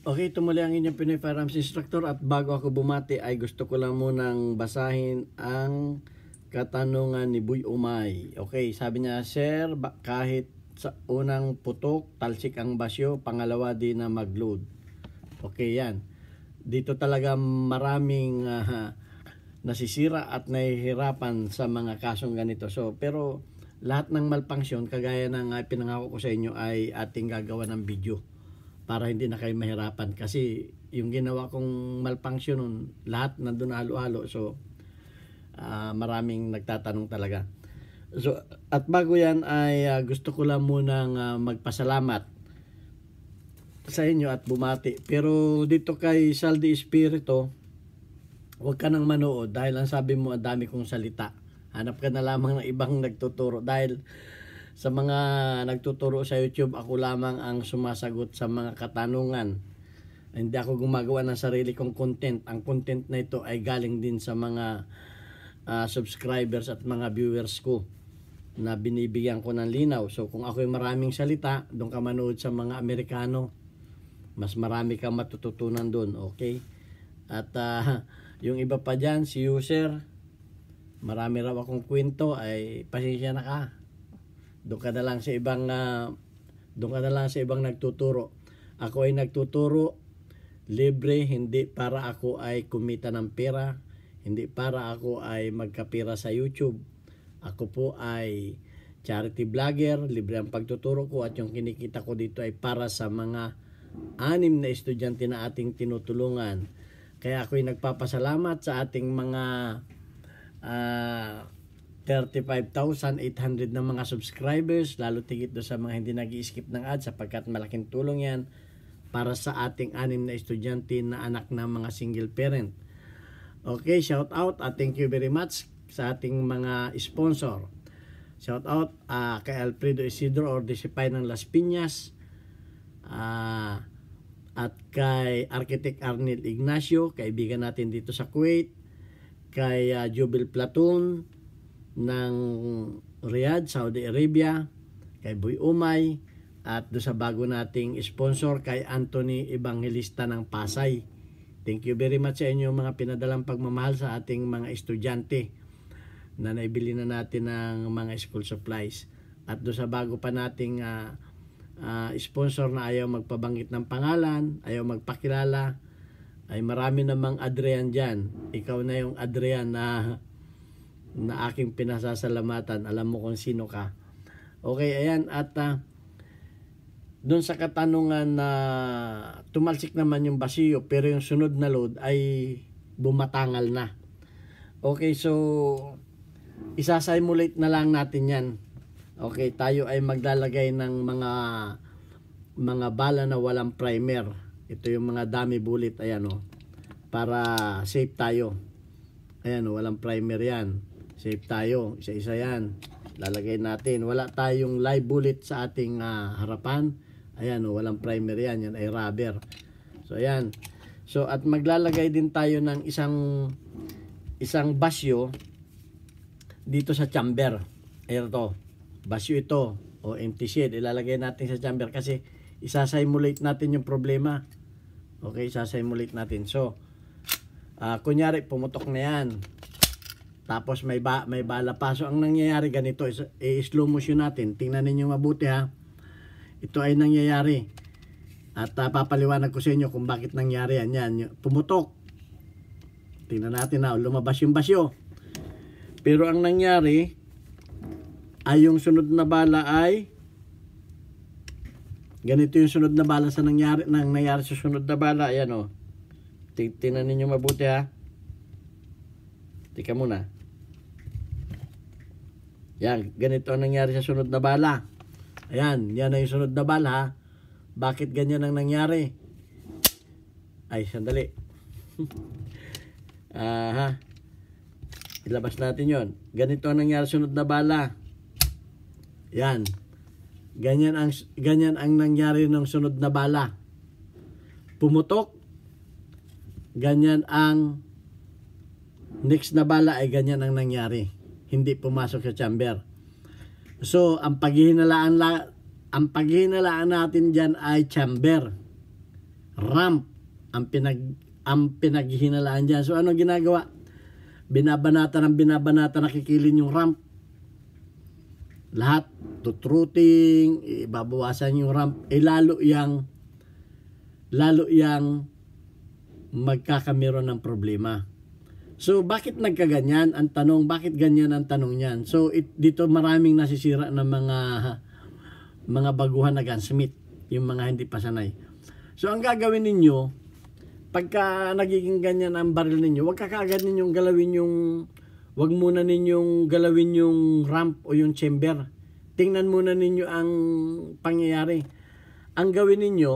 Okay, ito muli ang inyong Pinoy Firearms Instructor at bago ako bumati ay gusto ko lang munang basahin ang katanungan ni Boy Umay. Okay, sabi niya, Sir, kahit sa unang putok, talsik ang basyo, pangalawa di na mag-load. Okay, yan. Dito talaga maraming nasisira at nahihirapan sa mga kasong ganito. So, pero lahat ng malfunction, kagaya ng pinangako ko sa inyo, ay ating gagawa ng video para hindi na kayo mahirapan, kasi yung ginawa kong malfunction nun, lahat nandun na halo-halo. So maraming nagtatanong talaga. So at bago yan ay gusto ko lang munang magpasalamat sa inyo at bumati. Pero dito kay Saldi Espiritu, huwag ka nang manood dahil ang sabi mo ang dami kong salita. Hanap ka na lamang ng ibang nagtuturo, dahil sa mga nagtuturo sa YouTube, ako lamang ang sumasagot sa mga katanungan. Hindi ako gumagawa ng sarili kong content. Ang content na ito ay galing din sa mga subscribers at mga viewers ko na binibigyan ko ng linaw. So kung ako'y maraming salita, doon ka manood sa mga Amerikano. Mas marami kang matututunan doon, okay? At yung iba pa dyan, si user, marami raw akong kwento, ay pasensya na ka. Doon ka na lang sa ibang nagtuturo. Ako ay nagtuturo libre, hindi para ako ay kumita ng pera, hindi para ako ay magkapira sa YouTube. Ako po ay charity vlogger, libre ang pagtuturo ko, at yung kinikita ko dito ay para sa mga 6 na estudyante na ating tinutulungan. Kaya ako ay nagpapasalamat sa ating mga 35,800 na mga subscribers, lalo tigit do sa mga hindi nag-i-skip ng ads, sapagkat malaking tulong yan para sa ating 6 na estudyante na anak ng mga single parent. Okay, shout out at thank you very much sa ating mga sponsor. Shout out kay Alfredo Isidro or Disipay ng Las Piñas, at kay Architect Arnel Ignacio, kaibigan natin dito sa Kuwait, kay Jubil Platoon ng Riyadh, Saudi Arabia, kay Boy Umay, at do sa bago nating sponsor kay Anthony Evangelista ng Pasay. Thank you very much sa inyo mga pinadalang pagmamahal sa ating mga estudyante na naibili na natin ng mga school supplies. At do sa bago pa nating sponsor na ayaw magpabanggit ng pangalan, ayaw magpakilala, ay marami namang Adrian dyan. Ikaw na yung Adrian na aking pinasasalamatan. Alam mo kung sino ka. Okay, ayan. At doon sa katanungan na tumalsik naman yung basiyo, pero yung sunod na load ay bumatangal na. Okay, so isa-simulate na lang natin yan. Okay, tayo ay maglalagay ng mga bala na walang primer. Ito yung mga dummy bullet, ayan o, para safe tayo. Ayan o, walang primer yan. Safe tayo, isa-isa yan. Lalagay natin. Wala tayong live bullet sa ating harapan. Ayan o, walang primer yan. Yan ay rubber. So ayan. So at maglalagay din tayo ng isang basyo dito sa chamber. Ayan to. Basyo ito o empty shell. Ilalagay natin sa chamber kasi isa-simulate natin yung problema. Okay, isa-simulate natin. So kunyari pumutok na yan. Tapos may bala pa. So ang nangyayari ganito, i-slow motion natin. Tingnan niyo mabuti ha. Ito ay nangyayari. At papaliwanag ko sa inyo kung bakit nangyari yan. Yan. Pumutok. Tingnan natin na lumabas yung basyo. Pero ang nangyari ay yung sunod na bala ay ganito yung sunod na bala sa nangyari sa sunod na bala. Ayan o. Tingnan niyo mabuti ha. Tika muna. Yan, ganito ang nangyari sa sunod na bala. Ayan, yan na yung sunod na bala. Bakit ganyan ang nangyari? Ay, sandali. Ilabas natin yon. Ganito ang nangyari sa sunod na bala. Yan. Ganyan ang nangyari ng sunod na bala. Pumutok. Ganyan ang next na bala ay ganyan ang nangyari. Hindi pumasok sa chamber. So, ang paghihinalaan natin dyan ay chamber. ramp ang pinaghinalaan dyan. So ano ginagawa? Binabanata nakikilin yung ramp. Lahat tutruting, ibabawasan yung ramp, lalo yang magkakameron ng problema. So bakit nagkaganyan? Ang tanong, bakit ganyan ang tanong niyan? So dito maraming nasisira ng mga baguhan na gunsmith, yung mga hindi pa sanay. So ang gagawin ninyo, pagka nagiging ganyan ang baril ninyo, wag muna ninyong galawin yung ramp o yung chamber. Tingnan muna ninyo ang pangyayari. Ang gawin ninyo,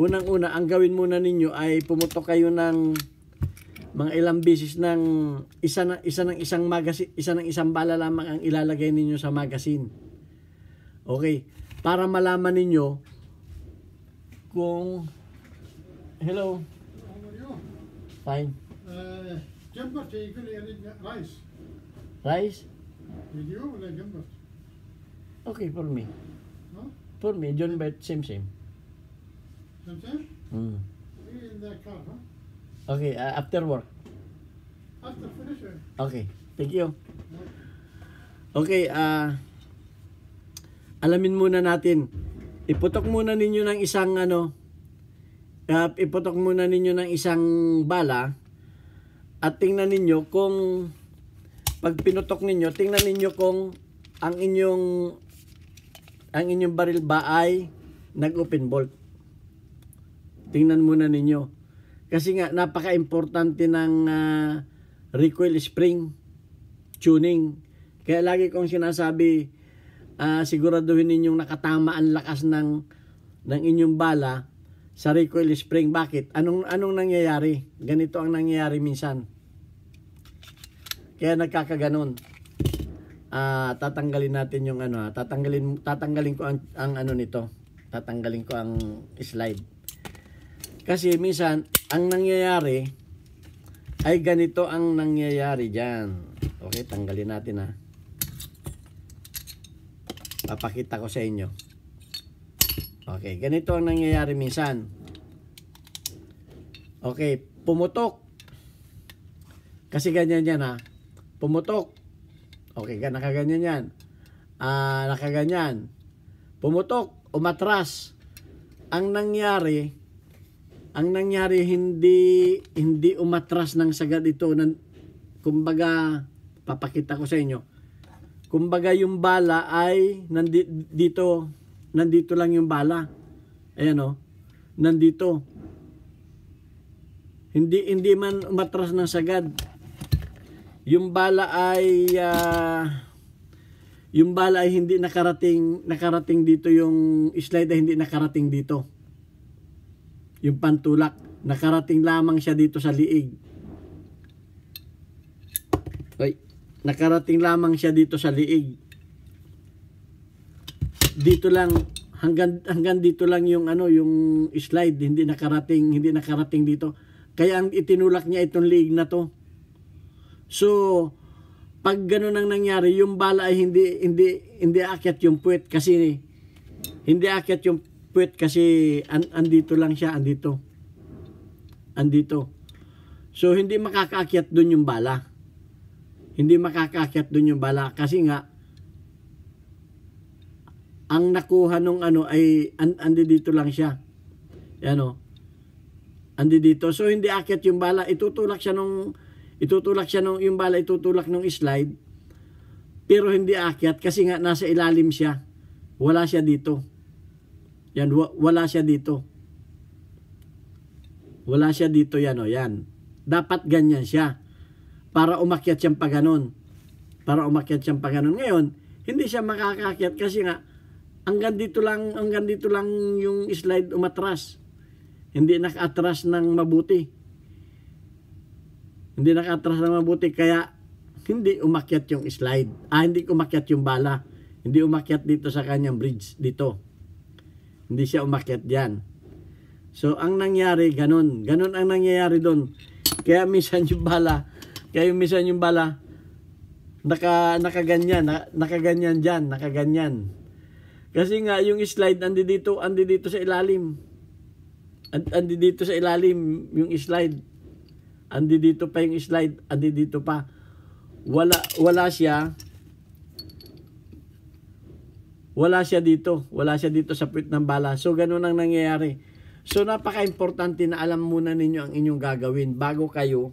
unang-una, ang gawin muna ninyo ay pumutok kayo ng mga ilang beses ng isang bala lamang ang ilalagay ninyo sa magazine. Okay, para malaman ninyo kung hello. How are you? Fine. Jumper taken rice. Rice? Did you like jumper? Okay for me. No? For me, John Bert, same. Sometimes? Mm. In the car, huh? Okay, after work. After finish, Okay, thank you. Okay, alamin muna natin. Iputok muna ninyo ng isang bala at tingnan ninyo kung pag pinutok ninyo, tingnan ninyo kung ang inyong baril ba ay nag-open bolt. Tingnan muna ninyo. Kasi nga napaka-importante ng recoil spring tuning. Kaya lagi kong sinasabi, siguraduhin ninyong nakatama ang lakas ng inyong bala sa recoil spring. Bakit? Anong nangyayari? Ganito ang nangyayari minsan. Kaya nagkakaganon. Tatanggalin natin yung tatanggalin ko ang nito. Tatanggalin ko ang slide. Kasi minsan ang nangyayari ay ganito ang nangyayari diyan. Okay, tanggalin natin Papakita ko sa inyo. Okay, ganito ang nangyayari minsan. Okay, pumutok. Kasi ganyan yan Pumutok. Okay, nakaganyan yan. Nakaganyan. Pumutok, umatras. Ang nangyari hindi umatras ng sagad ito. Kumbaga, papakita ko sa inyo. Kumbaga yung bala ay nandito lang yung bala. Ayan nandito. Hindi man umatras ng sagad. Yung bala ay hindi nakarating dito, yung slide ay hindi nakarating dito. Yung pantulak, nakarating lamang siya dito sa liig. Nakarating lamang siya dito sa liig. Dito lang hanggang dito lang yung yung slide, hindi nakarating dito. Kaya ang itinulak niya itong liig na to. So, pag gano'n ang nangyari, yung bala ay hindi aakyat yung puwet kasi andito lang siya, andito. So, hindi makakaakyat doon yung bala. Kasi nga ang nakuha nung ay andi dito lang siya. Andi dito. So, hindi aakyat yung bala. Itutulak siya nung yung bala itutulak nung slide, pero hindi aakyat kasi nga nasa ilalim siya. Wala siya dito. Wala siya dito. Yan. Dapat ganyan siya. Para umakyat siyang paganon. Ngayon, hindi siya makakaakyat kasi nga hanggang dito lang yung slide umatras. Hindi naka-atras ng mabuti. Kaya hindi umakyat yung slide. Hindi umakyat yung bala. Hindi umakyat dito sa kanyang bridge dito. Hindi siya umakyat diyan. So ang nangyari ganun ang nangyayari doon. Kaya minsan yung bala nakaganyan diyan. Kasi nga yung slide andi dito sa ilalim. Andi dito sa ilalim yung slide. Andi dito pa yung slide. Andi dito pa. Wala siya. Wala siya dito. Wala siya dito sa puwit ng bala. So, ganun ang nangyayari. So, napaka-importante na alam muna ninyo ang inyong gagawin bago kayo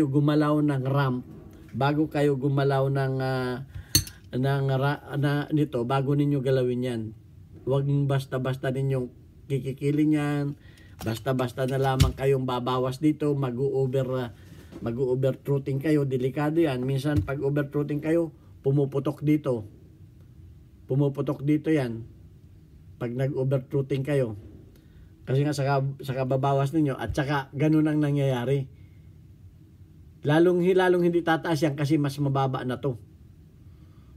gumalaw ng ramp, bago kayo gumalaw nito, bago ninyo galawin yan. Huwag basta-basta ninyong kikikiling yan, basta-basta na lamang kayong babawas dito, mag-overtrooting kayo, delikado yan. Minsan, pag overtrooting kayo, pumuputok dito yan pag nag-overtrooting kayo kasi nga sa kababawas ninyo at saka ganun ang nangyayari, lalong hindi tataas yan kasi mas mababa na to.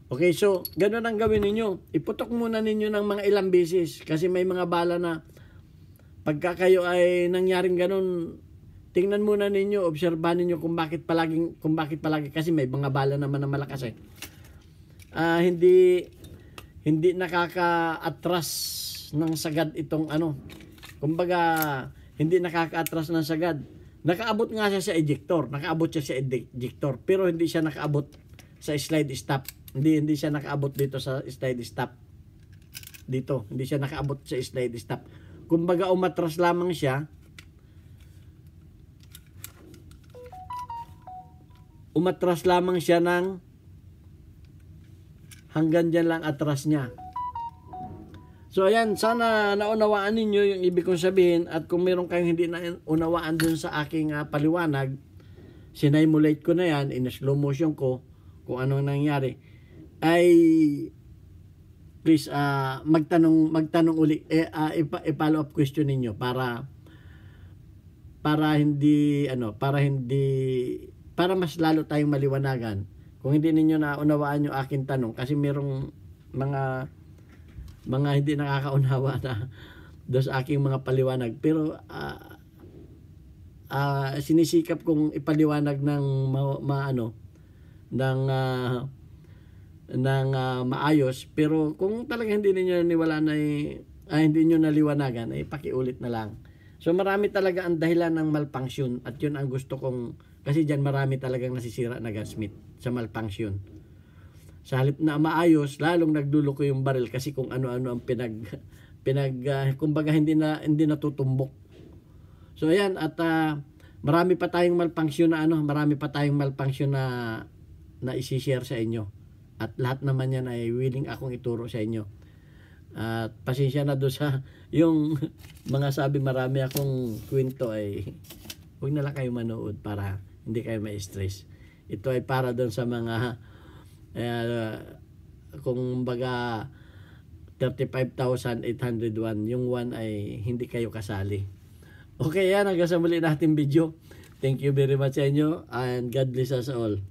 Okay, so ganun ang gawin ninyo, iputok muna ninyo ng mga ilang beses kasi may mga bala na pagka kayo ay nangyaring ganun, tingnan muna ninyo, obserbahan ninyo kung bakit palagi kasi may mga bala naman na malakas hindi nakaka-atras ng sagad itong kumbaga hindi nakaka-atras ng sagad. Nakaabot nga siya sa ejector, pero hindi siya nakaabot sa slide stop. Hindi siya nakaabot dito sa slide stop. Dito, hindi siya nakaabot sa slide stop. Kumbaga umatras lamang siya. Ng hanggang dyan lang atras niya. So ayan, sana naunawaan ninyo yung ibig kong sabihin, at kung meron kayong hindi naunawaan dun sa aking paliwanag, sinimulate ko na yan, in slow motion ko, kung ano nangyari, ay please magtanong uli, i-follow up question ninyo para mas lalo tayong maliwanagan. Kung hindi ninyo naunawaan yung aking tanong, kasi merong mga hindi nakakaunawa na doon sa aking mga paliwanag. Pero sinisikap kong ipaliwanag ng maayos. Pero kung talagang hindi niyo hindi niyo naliwanagan, ay pakiulit na lang. So marami talaga ang dahilan ng malfunction, at yun ang gusto kong, kasi dyan marami talagang nasisira na gunsmith sa malfunction. Sa halip na maayos, lalong nagduloko yung baril kasi kung ano-ano ang kumbaga hindi natutumbok. So ayan, at marami pa tayong malfunction na isi-share sa inyo. At lahat naman yan ay willing akong ituro sa inyo. At pasensya na doon sa yung mga sabi marami akong kwento, ay huwag na lang kayo manood para hindi kayo ma-stress. Ito ay para doon sa mga kung baga 35,801, yung 1 ay hindi kayo kasali. Okay, yan, hanggang sa muli natin video. Thank you very much sa inyo, and God bless us all.